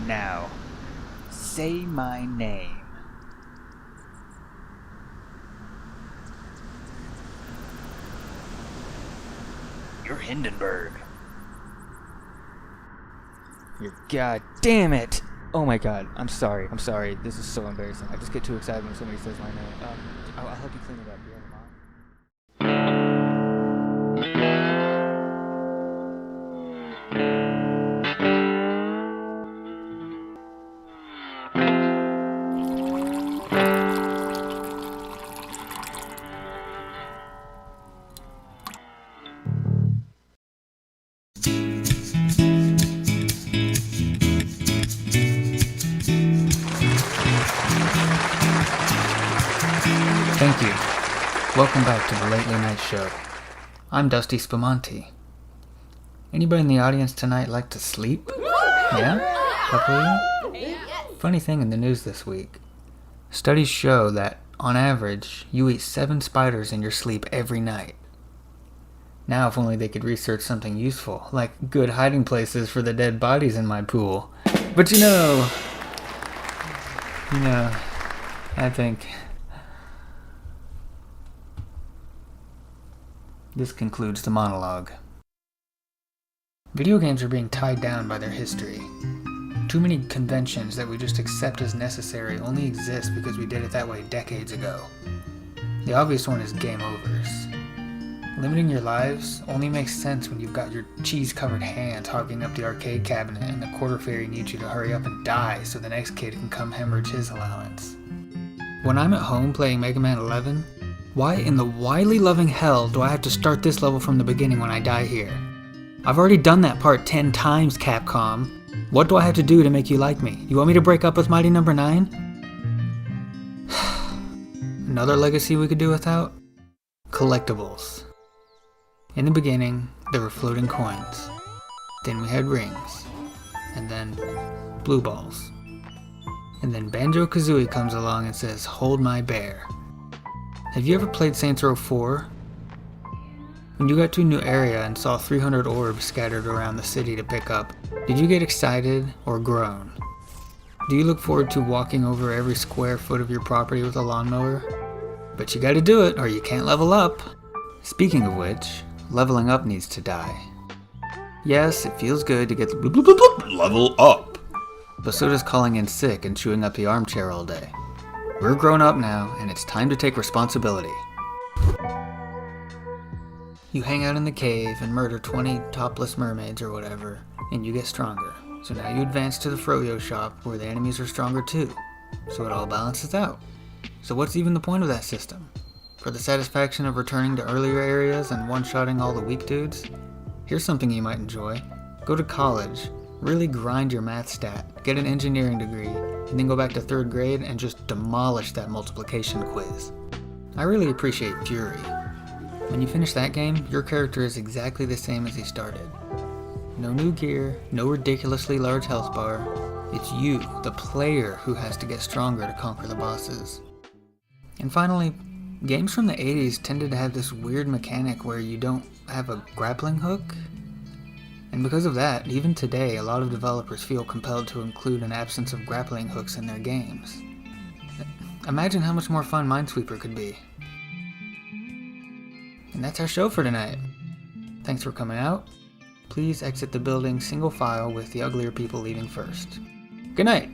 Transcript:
Now, say my name. You're Hindenburg. God damn it! Oh my god, I'm sorry. This is so embarrassing. I just get too excited when somebody says my name. I'll help you clean it up. You have a mom? Thank you. Welcome back to the Lately Night Show. I'm Dusty Spumante. Anybody in the audience tonight like to sleep? Yeah? Couple of you? Funny thing in the news this week. Studies show that, on average, you eat 7 spiders in your sleep every night. Now if only they could research something useful, like good hiding places for the dead bodies in my pool. But you know, I think this concludes the monologue. Video games are being tied down by their history. Too many conventions that we just accept as necessary only exist because we did it that way decades ago. The obvious one is game overs. Limiting your lives only makes sense when you've got your cheese-covered hands hogging up the arcade cabinet and the quarter fairy needs you to hurry up and die so the next kid can come hemorrhage his allowance. When I'm at home playing Mega Man 11, why in the wily loving hell do I have to start this level from the beginning when I die here? I've already done that part 10 times, Capcom. What do I have to do to make you like me? You want me to break up with Mighty Number 9? Another legacy we could do without? Collectibles. In the beginning, there were floating coins. Then we had rings. And then blue balls. And then Banjo-Kazooie comes along and says, "Hold my bear." Have you ever played Saints Row 4? When you got to a new area and saw 300 orbs scattered around the city to pick up, did you get excited or groan? Do you look forward to walking over every square foot of your property with a lawnmower? But you gotta do it or you can't level up. Speaking of which, leveling up needs to die. Yes, it feels good to get the bloop, bloop, bloop, bloop, level up. But so does calling in sick and chewing up the armchair all day. We're grown up now, and it's time to take responsibility. You hang out in the cave and murder 20 topless mermaids or whatever, and you get stronger. So now you advance to the Froyo shop where the enemies are stronger too. So it all balances out. So what's even the point of that system? For the satisfaction of returning to earlier areas and one-shotting all the weak dudes? Here's something you might enjoy. Go to college, really grind your math stat, get an engineering degree, and then go back to 3rd grade and just demolish that multiplication quiz. I really appreciate Fury. When you finish that game, your character is exactly the same as he started. No new gear, no ridiculously large health bar. It's you, the player, who has to get stronger to conquer the bosses. And finally, games from the 80s tended to have this weird mechanic where you don't have a grappling hook. And because of that, even today, a lot of developers feel compelled to include an absence of grappling hooks in their games. Imagine how much more fun Minesweeper could be. And that's our show for tonight. Thanks for coming out. Please exit the building single file with the uglier people leaving first. Good night!